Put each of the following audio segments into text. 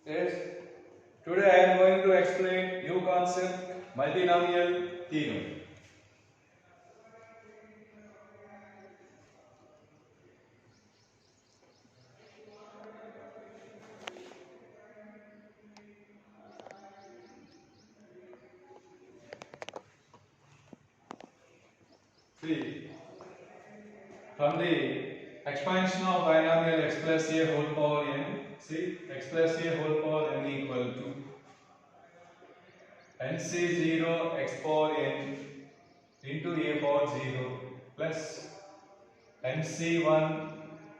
Yes. Today I am going to explain new concept multinomial theorem. See, from the expansion of binomial x plus a whole power n, see x plus a whole power n equal to nc0 x power n into a power 0 plus nc1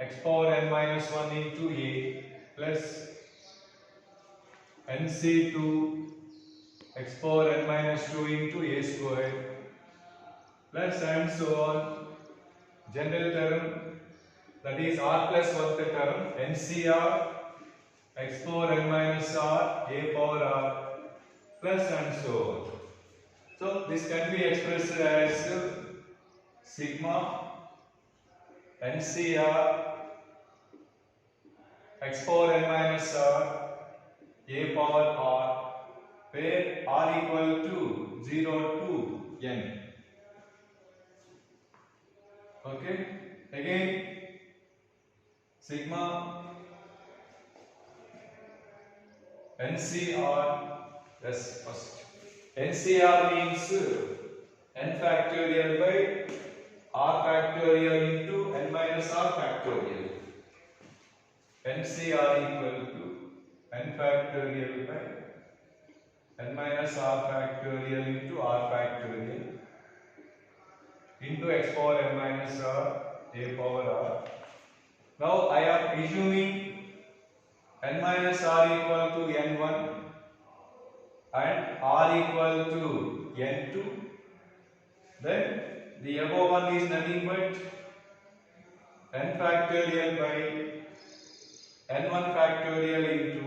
x power n minus 1 into a plus nc2 x power n minus 2 into a square plus and so on. General term, that is r plus 1th term ncr x power n minus r a power r plus and so on. So this can be expressed as sigma ncr x power n minus r a power r, where r equal to 0 to n. Okay, again sigma ncr, yes, first ncr means n factorial by r factorial into n minus r factorial. ncr equal to n factorial by n minus r factorial into r factorial into x power n minus r a power r. Now I am assuming n minus r equal to n1 and r equal to n2. Then the above one is nothing but n factorial by n1 factorial into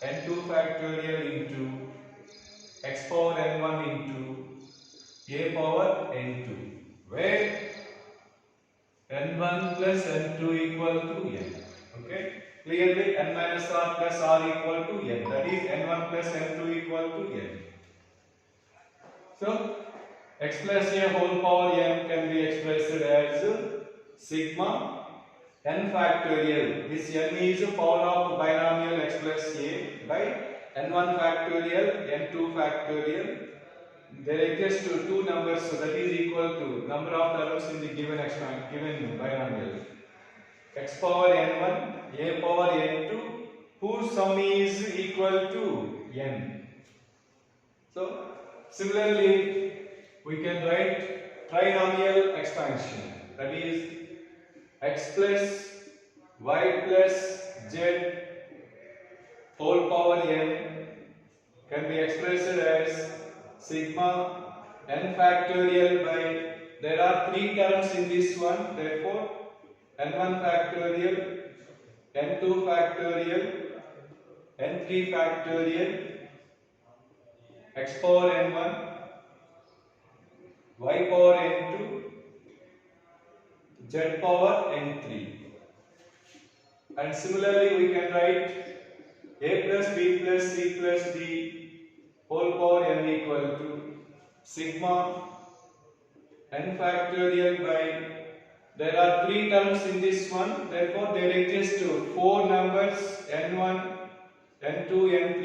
n2 factorial into x power n1 into a power n2, where n1 plus n2 equal to n. Okay, clearly n minus r plus r equal to n, that is n1 plus n2 equal to n. So x plus a whole power n can be expressed as sigma n factorial. This n is power of binomial x plus a by n1 factorial n2 factorial. There exist two numbers, so that is equal to number of terms in the given binomial x power n1 a power n2 whose sum is equal to n. So similarly we can write trinomial expansion, that is x plus y plus z whole power n can be expressed as sigma n factorial by, there are three terms in this one, therefore n1 factorial, n2 factorial, n3 factorial, x power n1, y power n2, z power n3. And similarly we can write a plus b plus c plus d whole power n equal to sigma n factorial by, there are three terms in this one, therefore there exist four numbers n1, n2, n3,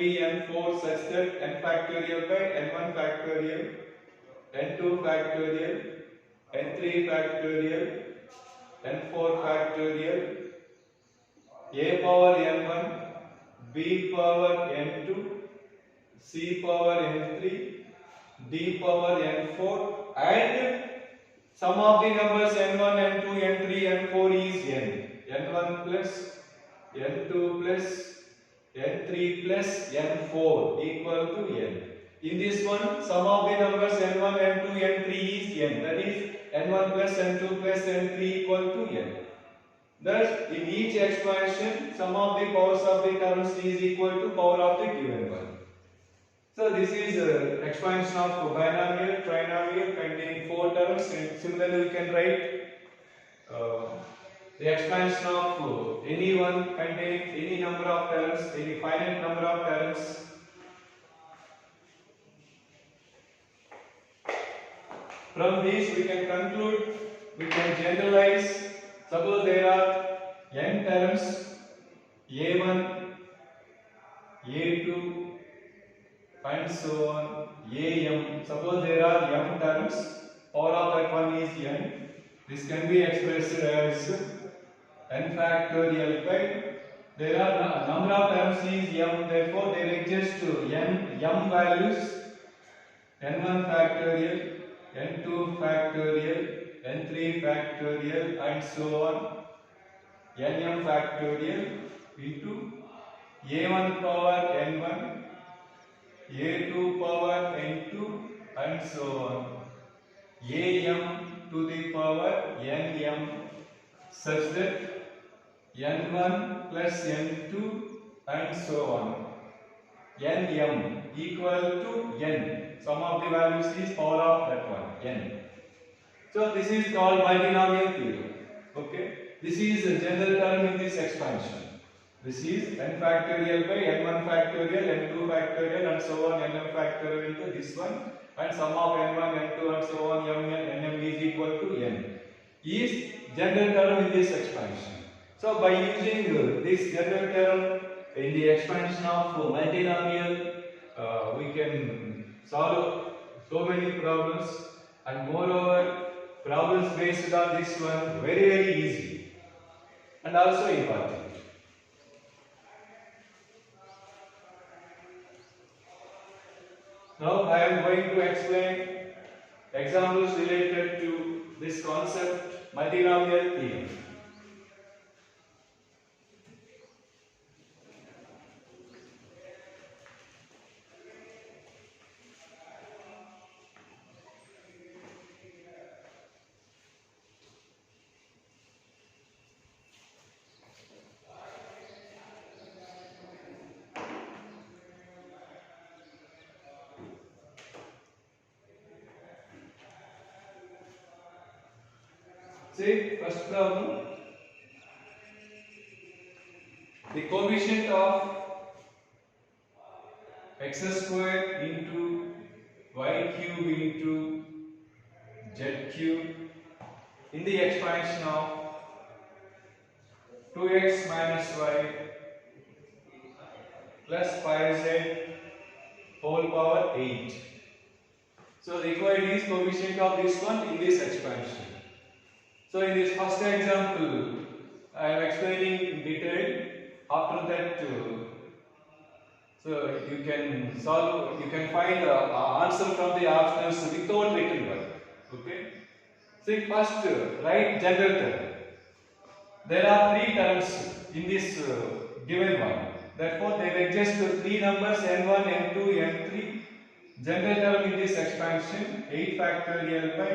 n4 such that n factorial by n1 factorial, n2 factorial, n3 factorial, n4 factorial, a power n1, b power n2, c power n3, d power n4, and sum of the numbers n1, n2, n3, n4 is n. n1 plus n2 plus n3 plus n4 equal to n. In this one, sum of the numbers n1, n2, n3 is n. That is n1 plus n2 plus n3 equal to n. Thus, in each expansion, sum of the powers of the terms is equal to power of the given one. So this is expansion of binomial, trinomial containing four terms. And similarly, we can write the expansion of any one contain any number of terms, any finite number of terms. From these we can conclude, we can generalize. Suppose there are n terms, a1, a2 and so on, am. Suppose there are m terms, power of that one is n. This can be expressed as n factorial by, there are number of terms is m, therefore there exist m values, n1 factorial, n2 factorial, n3 factorial and so on, nm factorial into a1 power n1, a2 power n2 and so on, am to the power nm, such that n1 plus n2 and so on, nm equal to n. Sum of the values is power of that one, n. So this is called multinomial theorem. Okay, this is a general term in this expansion. This is n factorial by n1 factorial, n2 factorial and so on, nm factorial into this one, and sum of n1, n2 and so on, nm is equal to n. Is general term in this expansion. So by using this general term in the expansion of multinomial, we can solve so many problems, and moreover problems based on this one very easy and also important. Now I am going to explain examples related to this concept, multinomial theorem. See, first problem. The coefficient of x square into y cube into z cube in the expansion of 2x minus y plus 5z whole power 8. So required is coefficient of this one in this expansion. So in this first example, I am explaining in detail. After that, so you can solve, you can find the answer from the options without written work. Okay. See, first write general term. There are three terms in this given one. Therefore, there exist three numbers n1, n2, n3. General term in this expansion 8 factorial by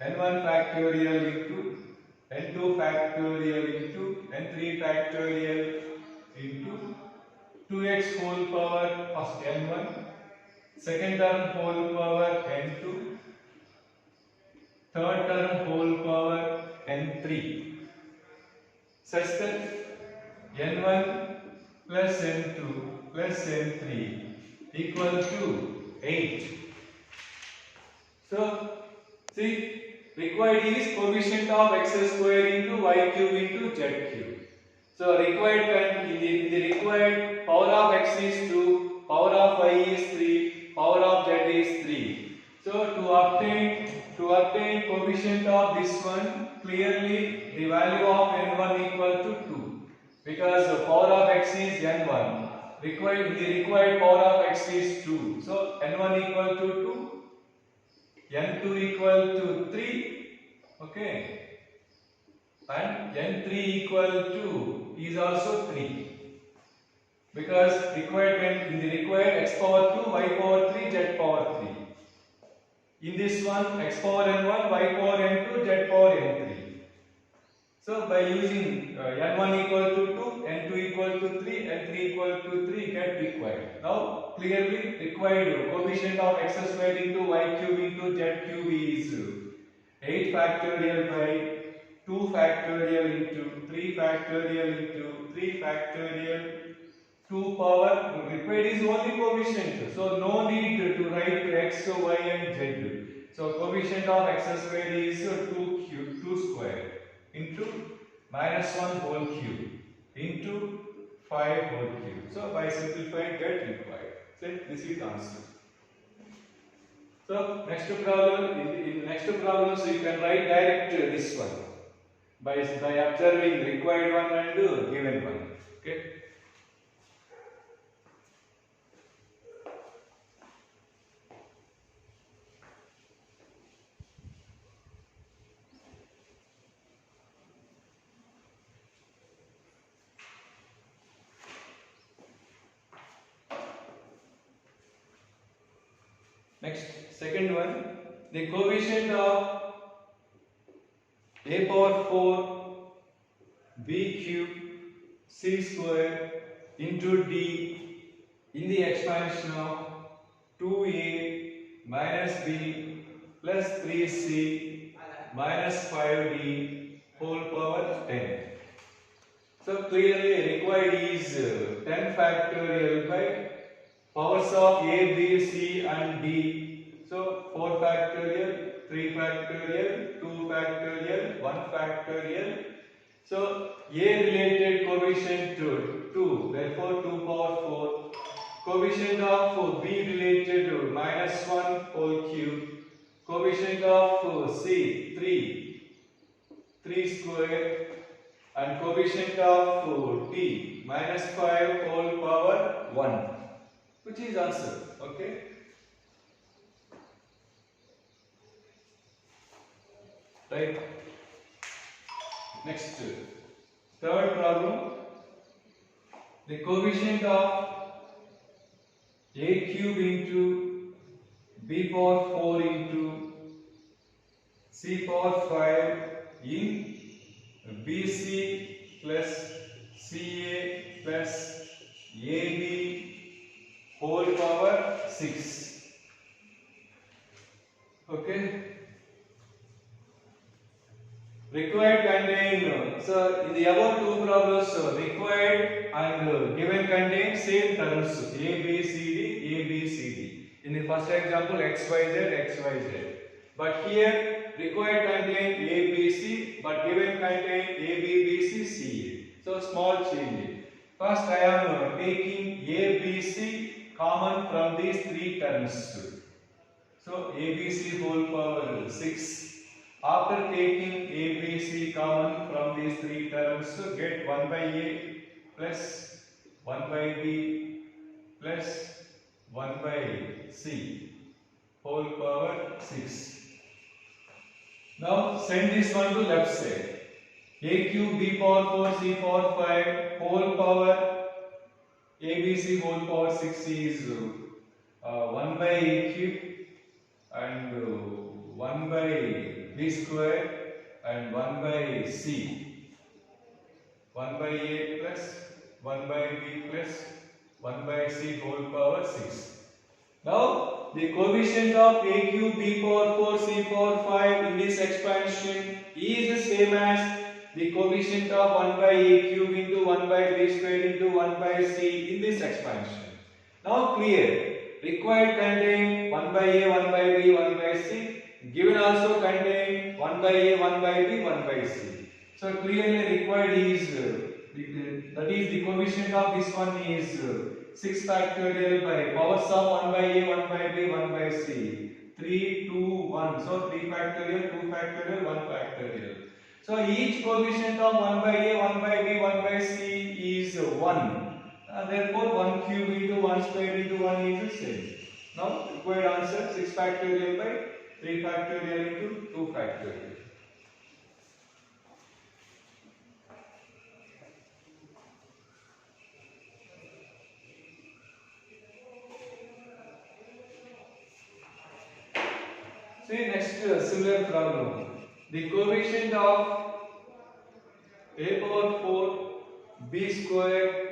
n1 factorial into n2 factorial into n3 factorial into 2x whole power first n1, second term whole power n2, third term whole power n3, such that n1 plus n2 plus n3 equal to 8. So, see, required is coefficient of x square into y cube into z cube. So required in the required power of x is 2, power of y is 3, power of z is 3. So to obtain coefficient of this one, clearly the value of n1 equal to 2, because the power of x is n1. The required power of x is 2. So n1 equal to 2. n2 equal to 3, okay, and n3 equal to is also 3, because required in the required x power 2, y power 3, z power 3. In this one, x power n1, y power n2, z power n3. So by using n1 equal to 2, n2 equal to 3, n3 equal to 3 get required. Now clearly required coefficient of x square into y cube into z cube is 8 factorial by 2 factorial into 3 factorial into 3 factorial 2 power. Required is only coefficient, so no need to write x, y and z. So coefficient of x square is 2 square into minus 1 whole cube into 5 whole cube. So by simplifying get required. So this is answer. So next problem, in next problem, so you can write direct this one by observing required one and given one. Okay. Next, second one, the coefficient of a power 4 b cube c square into d in the expansion of 2a minus b plus 3c minus 5d whole power 10. So clearly required is 10 factorial by powers of a, b, c and d. So 4 factorial, 3 factorial, 2 factorial, 1 factorial. So a related coefficient to 2, therefore 2 power 4. Coefficient of b related to minus 1 whole cube. Coefficient of c 3 square. And coefficient of t minus 5 whole power 1. Which is answer, okay? Right. Next, third problem. The coefficient of a cube into b power 4 into c power 5 in bc plus ca plus ab whole power 6. Okay. Required contain, so in the above two problems, required and given contain same terms a b c d a b c d. In the first example x y z x y z. But here required contain a b c, but given contain a b b c c a. So small change. First I am taking a b c common from these three terms. So ABC whole power 6. After taking ABC common from these three terms, get 1 by A plus 1 by B plus 1 by C whole power 6. Now send this one to left side. A cube B power 4 C power 5 whole power ABC whole power 6 is 1 by A cube and 1 by B square and 1 by C. 1 by A plus 1 by B plus 1 by C whole power 6. Now the coefficient of A cube B power 4 C power 5 in this expansion is the same as the coefficient of 1 by A cube into 1 by B square into 1 by C in this expansion. Now clear. Required contain 1 by A, 1 by B, 1 by C. Given also contain 1 by A, 1 by B, 1 by C. So clearly required is, that is the coefficient of this one is 6 factorial by powers of 1 by A, 1 by B, 1 by C. 3, 2, 1. So 3 factorial, 2 factorial, 1 factorial. So each coefficient of 1 by A, 1 by B, 1 by C is 1. Therefore 1 cube into 1 square into 1 is the same. Now required answer 6 factorial by 3 factorial into 2 factorial. See next similar problem. The coefficient of a power 4 b square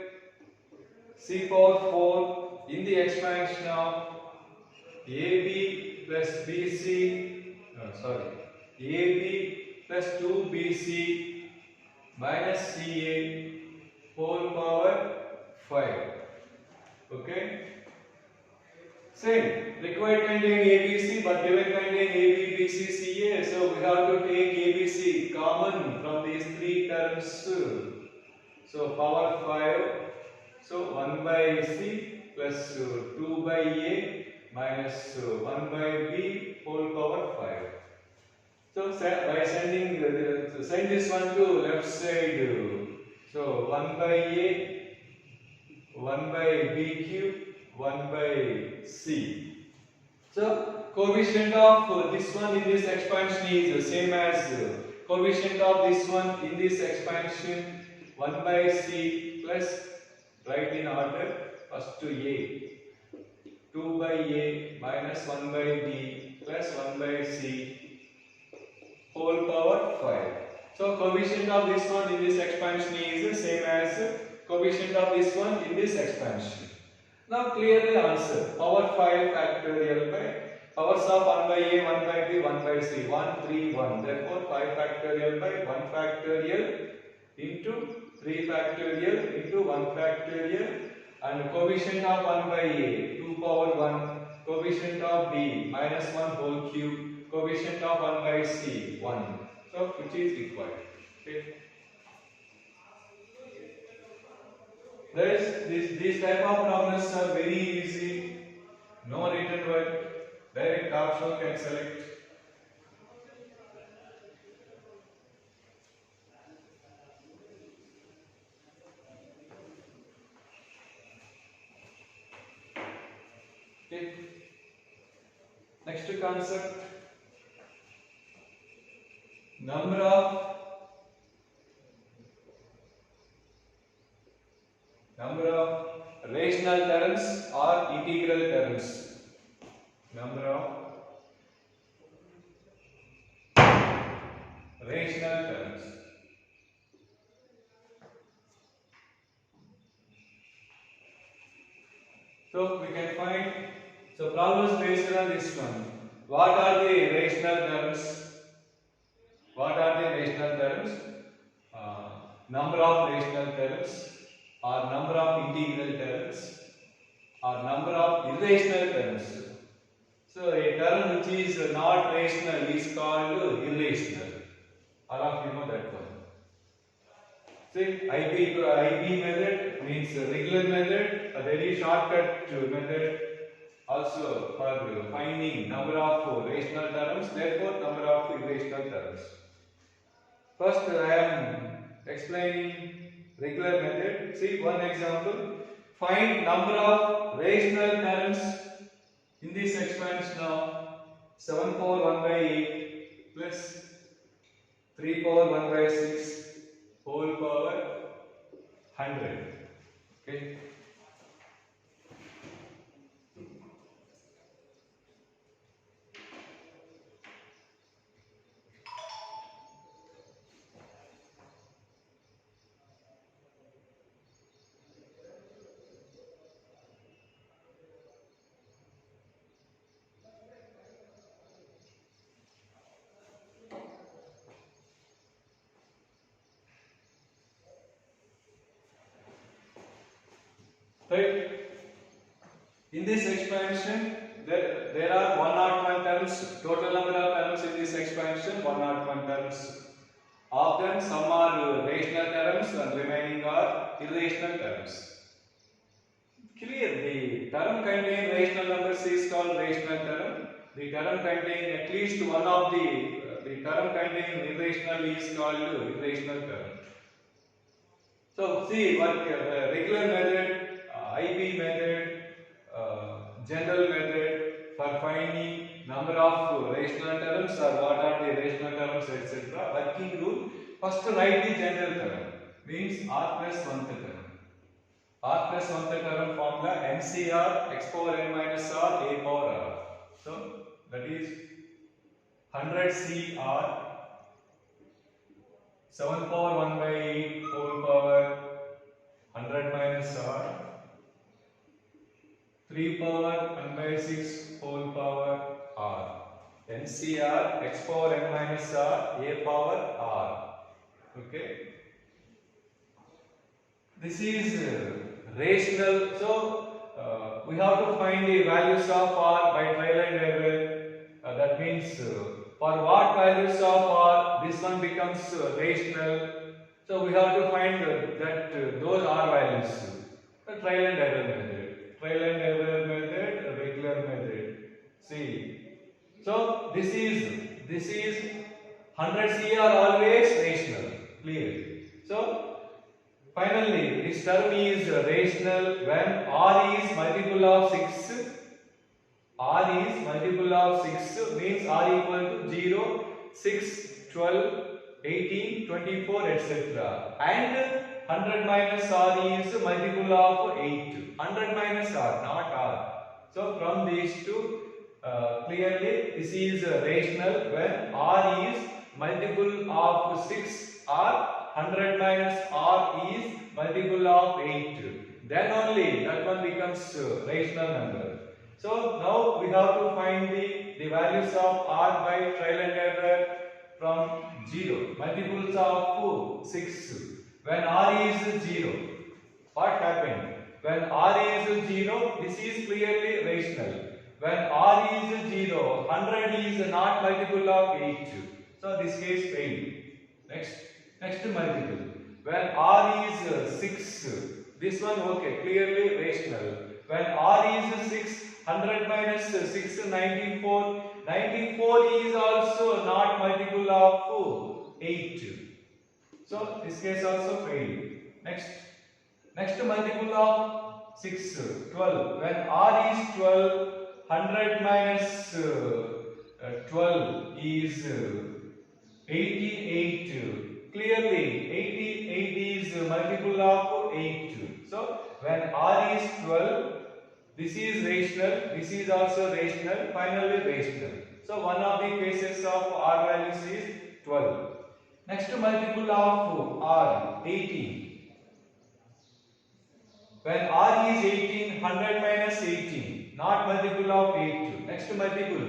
c power 4 in the expansion of ab plus bc, AB plus 2bc minus ca whole power 5. Okay. Same. Required contain ABC, but given contain AB, BC, CA. So we have to take ABC common from these three terms. So power 5. So 1 by C plus 2 by A minus 1 by B whole power 5. So by send this one to left side. So 1 by A, 1 by B cube, 1 by C. So coefficient of this one in this expansion is the same as coefficient of this one in this expansion 1 by C plus, write in order, first to A, 2 by A minus 1 by B plus 1 by C whole power 5. So coefficient of this one in this expansion is the same as coefficient of this one in this expansion. Now clearly answer power 5 factorial by powers of 1 by A, 1 by B, 1 by C, 1, 3, 1. Therefore 5 factorial by 1 factorial into 3 factorial into 1 factorial, and coefficient of 1 by A 2 power 1, coefficient of B minus 1 whole cube, coefficient of 1 by C 1. So which is required. Okay. These type of problems are very easy. No written work. Direct option can select. Okay. Next concept. Number of rational terms or integral terms. Number of rational terms. So we can find, so problems based on this one. What are the rational terms? What are the rational terms? Number of rational terms, or number of integral terms, or number of irrational terms. So a term which is not rational is called irrational. All of you know that one. See, IB method means regular method, a very shortcut method. Also for finding number of rational terms, therefore number of irrational terms. First I am explaining regular method. See one example. Find number of rational terms in this expansion of 7 power 1 by 8 plus 3 power 1 by 6 whole power 100. Okay. Right. In this expansion, there are 101 terms. Total number of terms in this expansion 101 terms. Of them, some are rational terms and remaining are irrational terms. Clear, the term containing rational numbers is called rational term. The term containing at least one of the term containing irrational is called irrational term. So see what regular method, IB method, general method for finding number of rational terms or what are the rational terms, etc. Working rule. First write the general term, means r plus 1th term. R plus 1th term formula MCR x power n minus r a power r. So that is 100 CR 7 power 1 by 8 whole power 100 minus r 3 power 1 by 6 whole power r. NCR x power n minus r a power r. Okay. This is rational. So we have to find the values of r by trial and error. That means for what values of r this one becomes rational. So we have to find that those r values. The trial and error method. Trial and error method, regular method. See. So this is 100 CR always rational. Clear. So finally this term is rational when r is multiple of 6. R is multiple of 6 means r equal to 0, 6, 12, 18, 24 etc. And 100 minus r is multiple of 8. 100 minus r, not r. So from these two clearly this is rational when r is multiple of 6 or 100 minus r is multiple of 8. Then only that one becomes rational number. So now we have to find the values of r by trial and error from 0. Multiples of 6. When r is 0, what happened? When r is 0, this is clearly rational. When r is 0, 100 is not multiple of 8. So this case failed. Next multiple. When r is 6, this one okay, clearly rational. When r is 6, 100 minus 6, 94. 94 is also not multiple of 8. So this case also failed. Next multiple of 6, 12. When r is 12, 100 minus 12 is 88. Clearly 88 is multiple of 8. So when r is 12, this is rational, this is also rational, finally rational. So one of the cases of r values is 12. Next multiple of r, 18. When r is 18, 100 minus 18, not multiple of 8. Next multiple,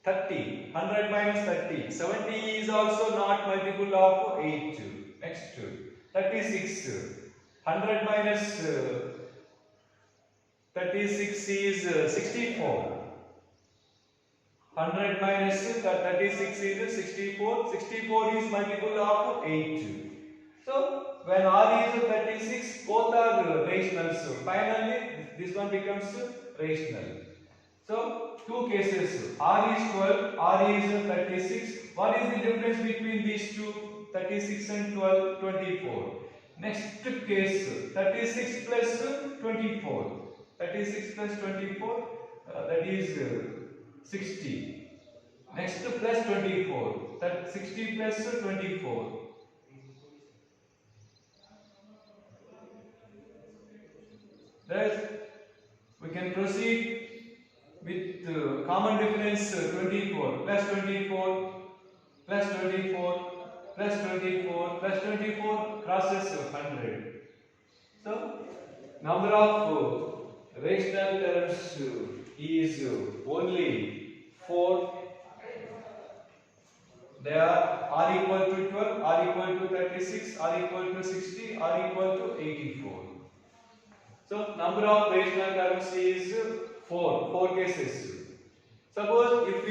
30. 100 minus 30. 70 is also not multiple of 8. Next, 36. 100 minus 36 is 64. 100 minus 36 is 64. 64 is multiple of 8. So when r is 36, both are rational. So finally this one becomes rational. So two cases, r is 12, r is 36. What is the difference between these two? 36 and 12, 24. Next case, 36 plus 24. 36 plus 24, that is 60. Next plus 24, that 60 plus 24. Thus, we can proceed with common difference 24 plus 24 plus 24 plus 24 plus 24 crosses 100. So, number of rational terms is only 4. They are r equal to 12, r equal to 36, r equal to 60, r equal to 84. So number of rational terms is 4 cases. Suppose if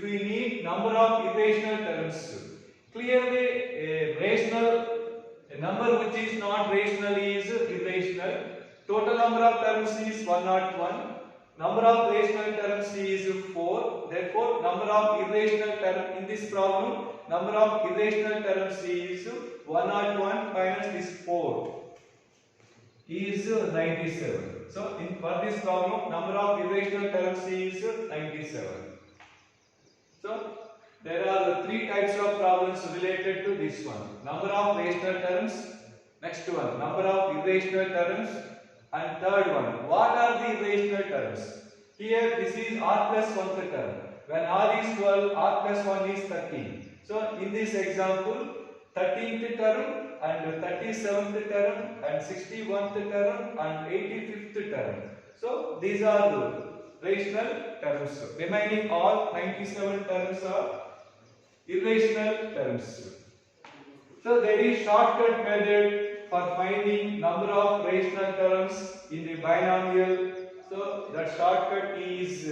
we need number of irrational terms, clearly a number which is not rational is irrational. Total number of terms is 101. Number of rational terms is 4. Therefore, number of irrational terms in this problem, number of irrational terms is 101 minus this 4 is 97. So, for this problem, number of irrational terms is 97. So, there are 3 types of problems related to this one. Number of rational terms. Next one, number of irrational terms. And third one, what are the irrational terms? Here this is r plus 1th term. When r is 12, r plus 1 is 13. So in this example, 13th term and 37th term and 61th term and 85th term. So these are rational terms. Remaining all 97 terms are irrational terms. So there is shortcut method for finding number of rational terms in the binomial. So that shortcut is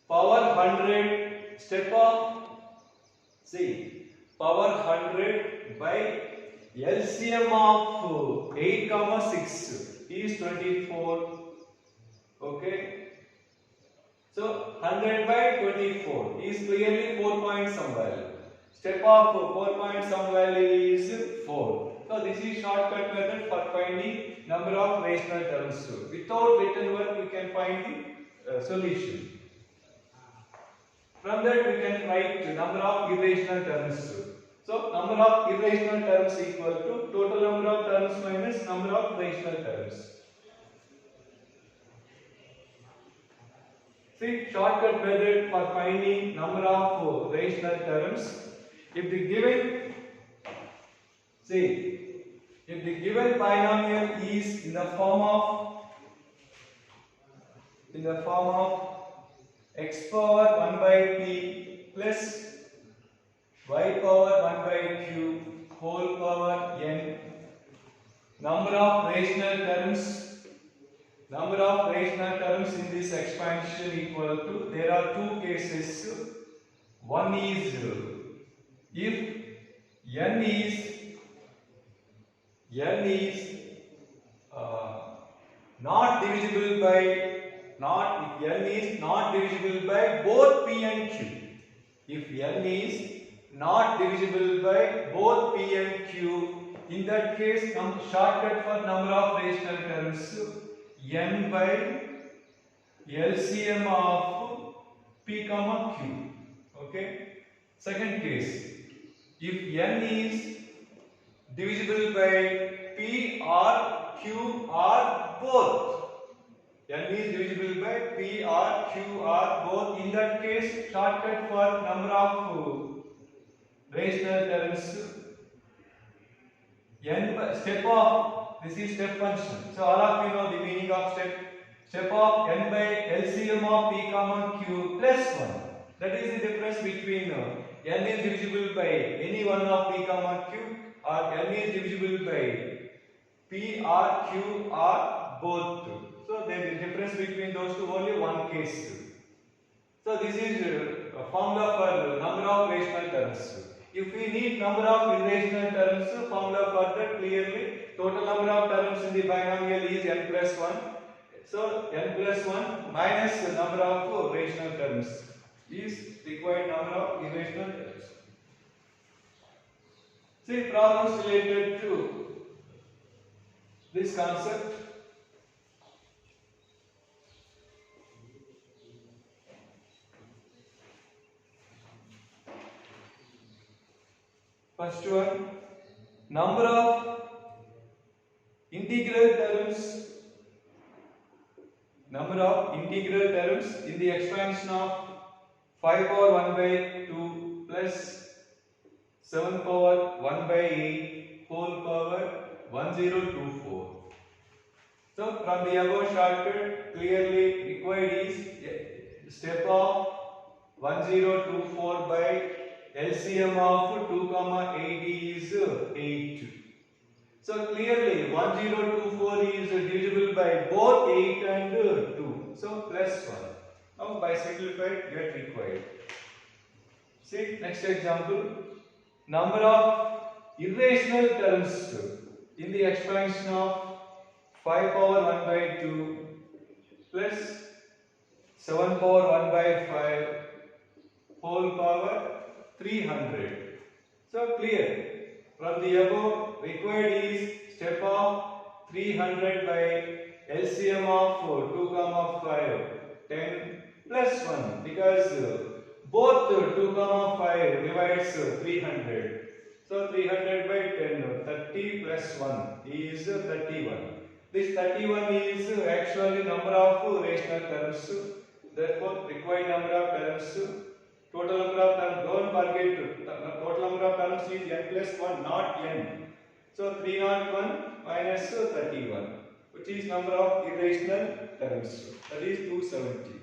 power 100 step of, see, power 100 by LCM of 8, 6 is 24. Okay. So 100 by 24 is clearly 4 point some value. Step of 4 point some value is 4. So this is shortcut method for finding number of rational terms. Without written work we can find the solution. From that we can write number of irrational terms. So number of irrational terms equal to total number of terms minus number of rational terms. See, shortcut method for finding number of rational terms. If the given, see, if the given binomial is in the form of x power 1 by p plus y power 1 by q whole power n, number of rational terms in this expansion equal to, there are two cases. One is if n is not divisible by both p and q. If n is not divisible by both p and q, in that case shortcut for number of rational terms n by LCM of p comma q. Okay. Second case, if n is divisible by p or q or both, n is divisible by p or q or both, in that case shortcut for number of rational terms n by step of, this is step function. So all of you know the meaning of step of n by LCM of p comma q plus 1. That is the difference between n is divisible by any one of p comma q or n is divisible by p or q or both. So there is difference between those two, only one case. So this is a formula for number of rational terms. If we need number of irrational terms, formula for that clearly, total number of terms in the binomial is n plus 1. So n plus 1 minus the number of rational terms is required number of irrational terms. See problems related to this concept. First one, number of integral terms in the expansion of 5 power 1 by 2 plus 7 power 1 by 8 whole power 1024. So from the above shortcut, clearly required is step of 1024 by LCM of 2, 8 is 8. So clearly 1024 is divisible by both 8 and 2. So plus 1. Now by simplified get required. See next example. Number of irrational terms in the expansion of 5 power 1 by 2 plus 7 power 1 by 5 whole power 300. So clear. From the above required is step of 300 by LCM of 2, 5 10 plus 1, because both 2, 5 divides 300. So 300 by 10, 30 plus 1 is 31. This 31 is actually number of rational terms. Therefore required number of terms, total number of terms, don't forget total number of terms is n plus 1, not n. So 301 minus 31. which is number of irrational terms. That is 270.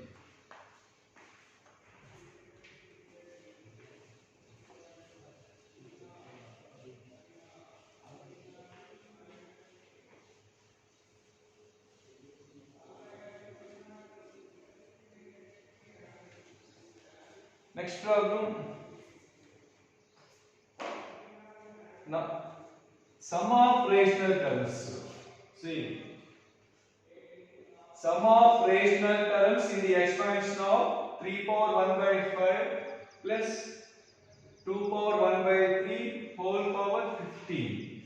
Next problem. Now, sum of rational terms. See, sum of rational terms in the expansion of 3 power 1 by 5 plus 2 power 1 by 3 whole power 15.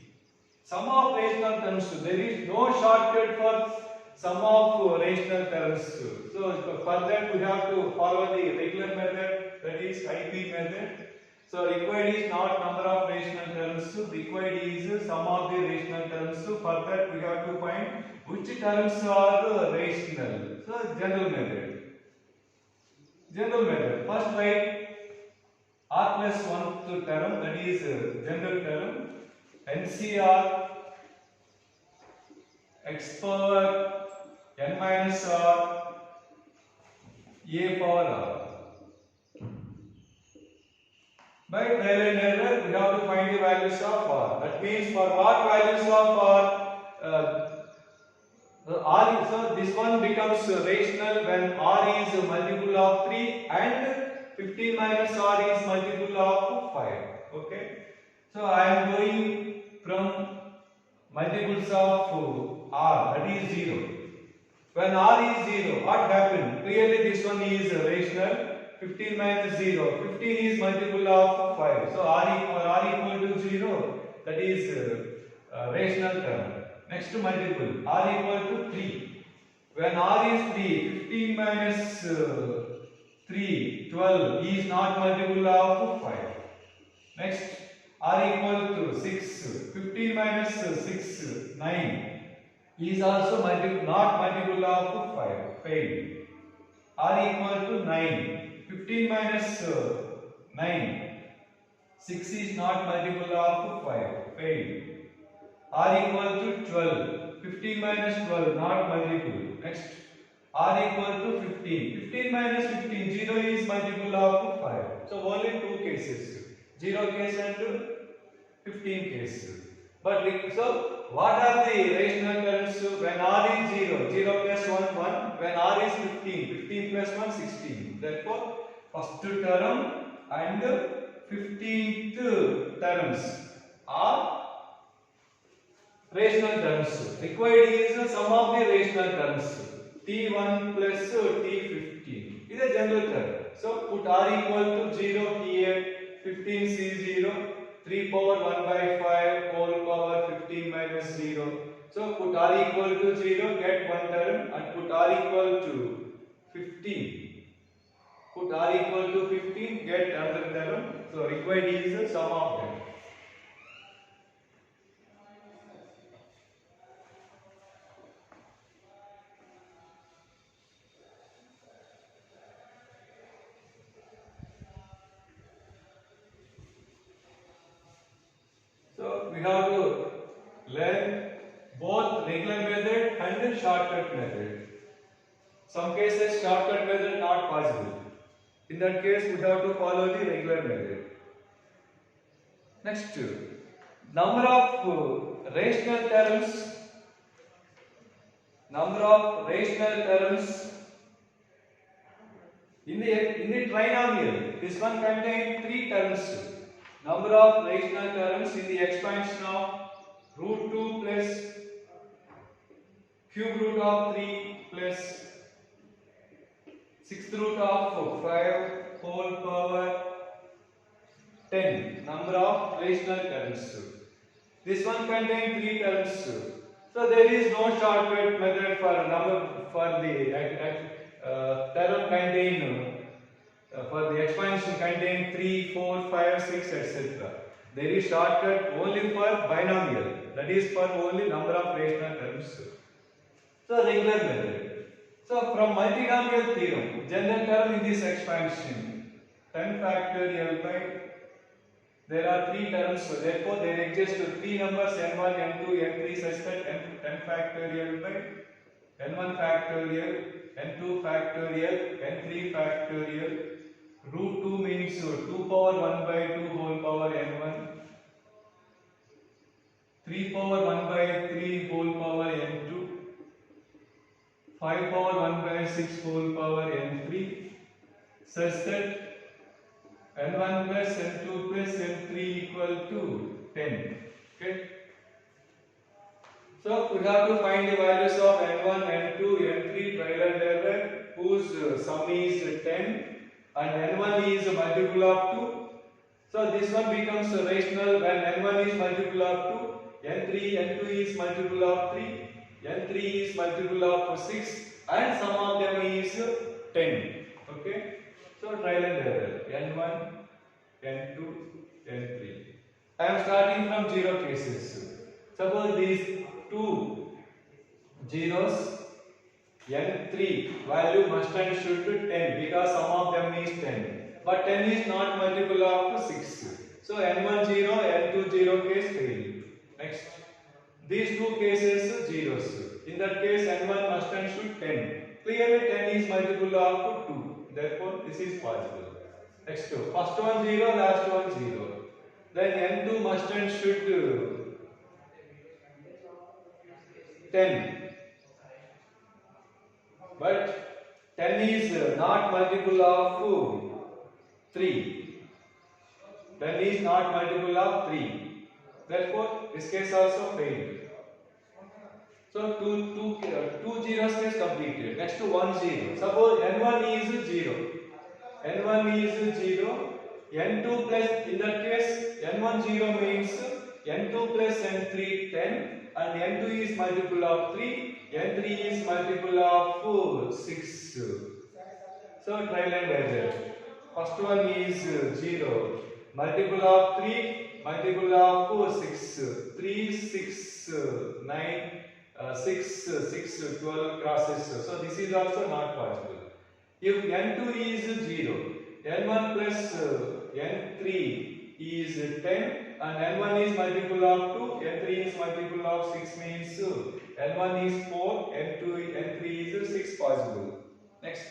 Sum of rational terms. There is no shortcut for sum of rational terms. So for that we have to follow the regular method, that is IP method. So required is not number of rational terms, required is sum of the rational terms. For that we have to find which terms are rational. So general method. General method. First write r plus 1th term, that is general term. NCR x power n minus r a power r. By trial and error, we have to find the values of r. That means for what values of r, so this one becomes rational when r is a multiple of 3 and 15 minus r is multiple of 5. Okay. So I am going from multiples of r, that is 0. When r is 0, what happened? Clearly this one is rational. 15 minus 0. 15 is multiple of 5. So r equal to 0. That is rational term. Next multiple. R equal to 3. When r is 3, 15 minus 3, 12 is not multiple of 5. Next, r equal to 6. 15 minus 6, 9 is also not multiple of 5. Failed. R equal to 9. 15 minus 9. 6 is not multiple of 5. Failed. R equal to 12. 15 minus 12 not multiple. Next. R equal to 15. 15 minus 15. 0 is multiple of 5. So only two cases. 0 case and 15 case. But so what are the rational terms when r is 0? 0 plus 1, 1. When r is 15, 15 plus 1, 16. Therefore, first term and 15th terms are rational terms. Required is sum of the rational terms. T1 plus T15 is a general term. So put r equal to 0 here. 15 C0. 3 power 1 by 5 whole power 15 minus 0. So put r equal to 0, get one term, and put r equal to 15. Put r equal to 15, get another term. So required is the sum of them. So we have to learn both regular method and shortcut method. Some cases shortcut method not possible. In that case we have to follow the regular method. Next, number of rational terms. Number of rational terms in the trinomial. This one contains 3 terms. Number of rational terms in the expansion of root 2 plus cube root of 3 plus 6th root of 5 whole power 10. Number of rational terms. This one contains 3 terms. So there is no shortcut method for the term contain for the expansion contain 3, 4, 5, 6, etc. There is shortcut only for binomial, that is for only number of rational terms. So regular method. So from multinomial theorem, general term in this expansion 10 factorial by, there are 3 terms, so therefore there exist 3 numbers n1, n2, n3 such that n factorial by n1 factorial, n2 factorial, n3 factorial, root 2 means 2 power 1 by 2 whole power n1, 3 power 1 by 3 whole power n2, 5 power 1 by 6 whole power n3 such that n1 plus n2 plus n3 equal to 10. Okay. So we have to find the values of n1, n2, n3 trial and error whose sum is 10 and n1 is a multiple of 2. So this one becomes rational when n1 is multiple of 2, n3, n2 is multiple of 3, n3 is multiple of 6 and sum of them is 10. Okay. So trial and error n1, n2, n3. I am starting from 0 cases. Suppose these 2 zeros, n3 value must and should 10 because sum of them is 10. But 10 is not multiple of 6. So n1 0, n2 0 case fail. Next. These 2 cases zeros. In that case n1 must and should 10. Clearly 10 is multiple of 2. Therefore this is possible. Next. First one 0, last one 0. Then n2 must and should 10. But 10 is not multiple of 3. 10 is not multiple of 3. Therefore, this case also failed. So, two zeros is completed. Next to 1 0. Suppose n1 is 0. n1 is 0. n2 plus, in that case, n1 0 means n2 plus n3 10. And n2 is multiple of 3, n3 is multiple of 6. So trial and error. First one is 0, multiple of 3, multiple of 6, 3, 6, 9, 6, 6, 12 crosses. So this is also not possible. If n2 is 0, n1 plus n3 is 10 and n1 is multiple of 2, n3 is multiple of 6 means n1 is 4, n3 is 6 possible. Next.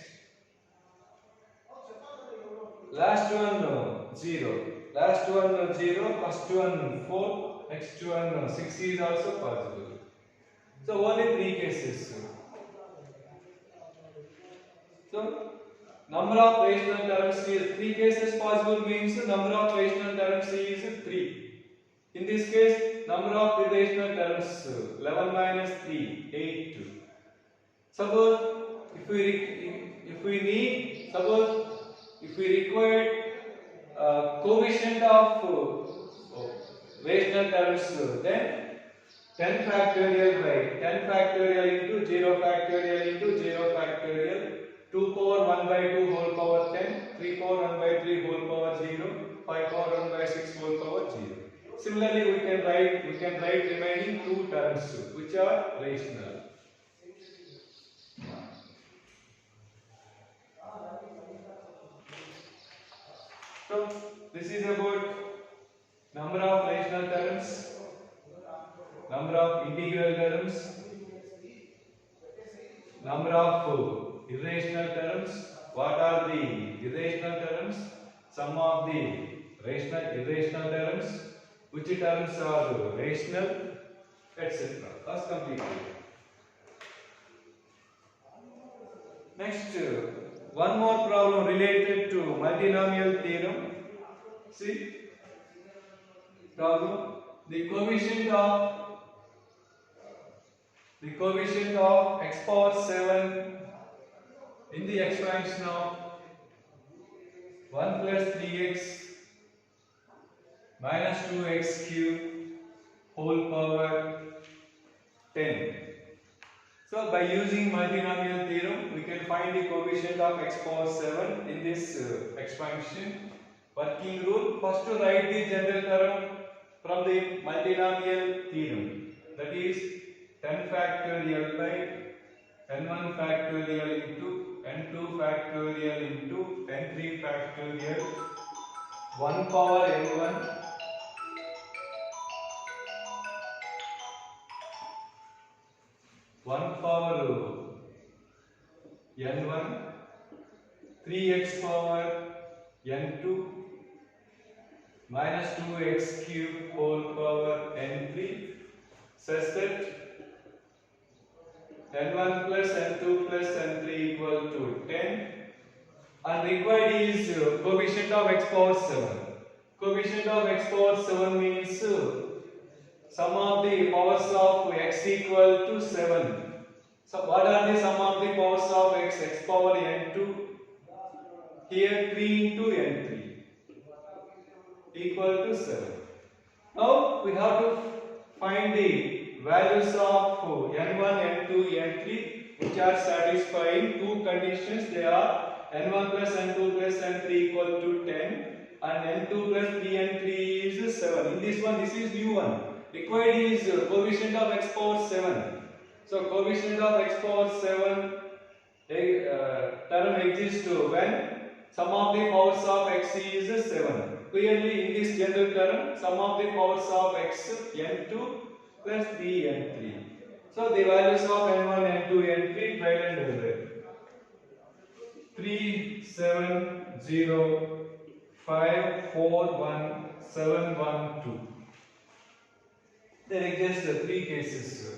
Last one 0. Last one 0, first one 4, next one 6 is also possible. So only 3 cases. So number of rational terms is 3 cases possible means number of rational terms is 3. In this case, number of irrational terms 11 minus 3, 8. Suppose if we require coefficient of rational terms, then 10 factorial by 10 factorial into 0 factorial into 0 factorial, 2 power 1 by 2 whole power 10, 3 power 1 by 3 whole power 0, 5 power 1 by 6 whole power 0. Similarly, we can write remaining 2 terms which are rational. So this is about number of rational terms, number of integral terms, number of irrational terms. What are the irrational terms? Sum of the rational irrational terms. Which terms are rational, etc. That's completed. Next, one more problem related to multinomial theorem. See, problem: the coefficient of x power 7 in the expansion of 1 plus 3x minus 2x cube whole power 10. So by using multinomial theorem, we can find the coefficient of x power 7 in this expansion. Working rule: first to write the general term from the multinomial theorem, that is 10 factorial by n1 factorial into n2 factorial into n3 factorial 1 power n1 1 power n1, 3x power n2 minus 2x cube whole power n3 such that n1 plus n2 plus n3 equal to 10, and required is coefficient of x power 7. Coefficient of x power 7 means sum of the powers of x equal to 7. So what are the sum of the powers of x? X power n2, here 3 into n3 equal to 7. Now we have to find the values of n1, n2, n3 which are satisfying two conditions. They are n1 plus n2 plus n3 equal to 10 and n2 plus 3n3 is 7. In this one, this is new one. Required is coefficient of x power 7. So coefficient of x power 7 term exists when sum of the powers of x is 7. Clearly in this general term, sum of the powers of x n2 plus 3n3. So the values of n1, n2, n3 trial and error. 3, 7, 0, 5, 4, 1, 7, 1, 2. There exist three cases.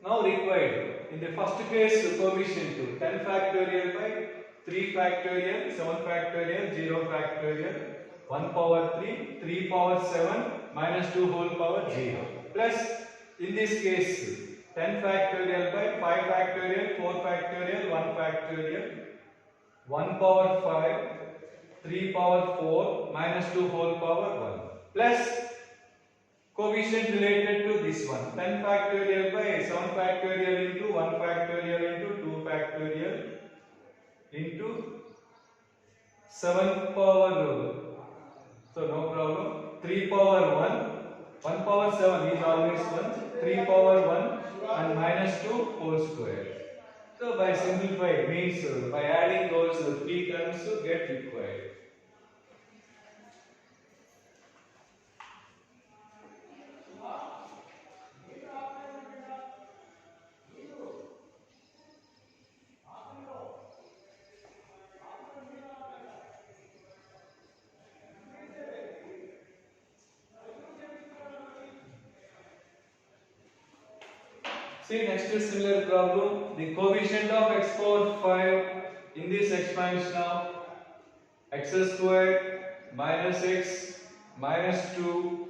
Now required. In the first case, coefficient 2, 10 factorial by 3 factorial, 7 factorial, 0 factorial, 1 power 3, 3 power 7, minus 2 whole power 0. Plus, in this case, 10 factorial by 5 factorial, 4 factorial, 1 factorial, 1 power 5, 3 power 4, minus 2 whole power 1. Plus, coefficient related to this one, 10 factorial by 7 factorial into 1 factorial into 2 factorial into 7 power, so no problem, 3 power 1 power 7 is always 1, 3 power 1 and minus 2 whole square. So by simplifying means by adding those three terms get required. See next is similar problem. The coefficient of x power 5 in this expansion of x squared minus x minus 2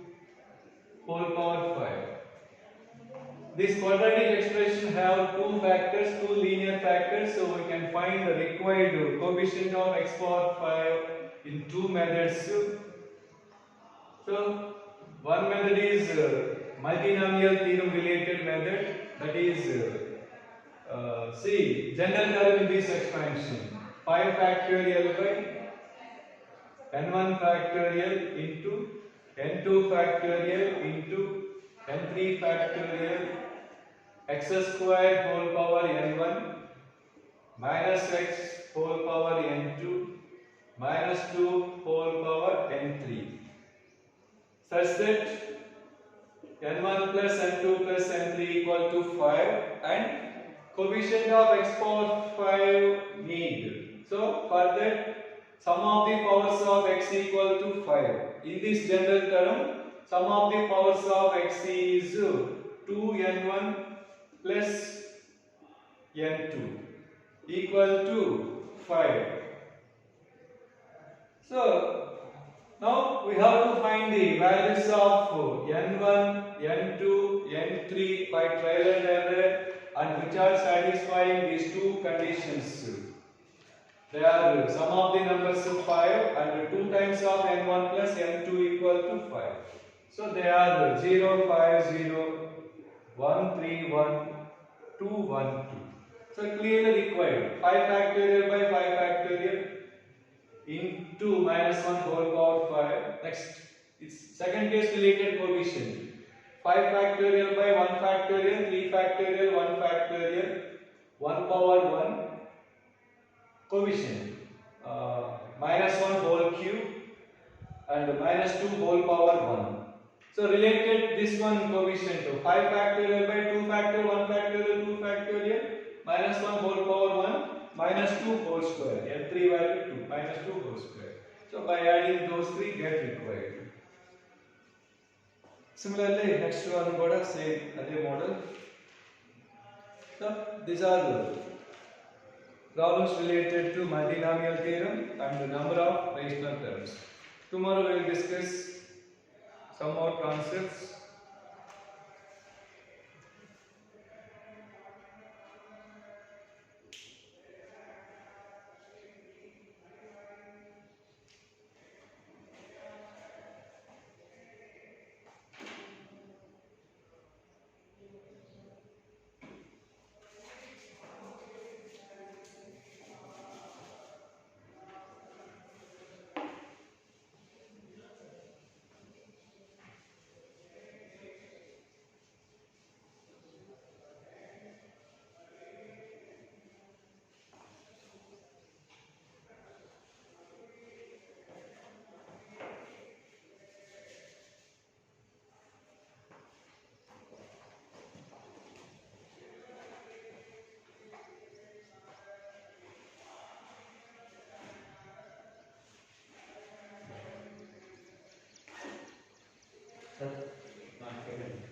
whole power 5. This quadratic expression have two factors, two linear factors, so we can find the required coefficient of x power 5 in two methods. So one method is multinomial theorem related method, that is see general term in this expansion 5 factorial by n1 factorial into n2 factorial into n3 factorial x squared whole power n1 minus x whole power n2 minus 2 whole power n3 such that n1 plus n2 plus n3 equal to 5 and coefficient of x power 5 need. So for that sum of the powers of x equal to 5. In this general term, sum of the powers of x is 2n1 plus n2 equal to 5. So now we have to find the values of n1, n2, n3 by trial and error, and which are satisfying these two conditions. They are sum of the numbers 5 and 2 times of n1 plus n2 equal to 5. So they are 0, 5, 0, 1, 3, 1, 2, 1, 2. So clearly required 5 factorial by 5 factorial into minus 1 whole power 5. Next, it's second case related coefficient. 5 factorial by 1 factorial, 3 factorial, 1 factorial, 1 power 1 coefficient. Minus 1 whole cube and minus 2 whole power 1. So related this one coefficient to 5 factorial by 2 factorial, 1 factorial, 2 factorial, minus 1 whole power 1, minus 2 whole square, n3 value 2, minus 2 whole square. So by adding those three get required. Similarly, next one got a same other model. So these are the problems related to multinomial theorem and the number of rational terms. Tomorrow we will discuss some more concepts. Not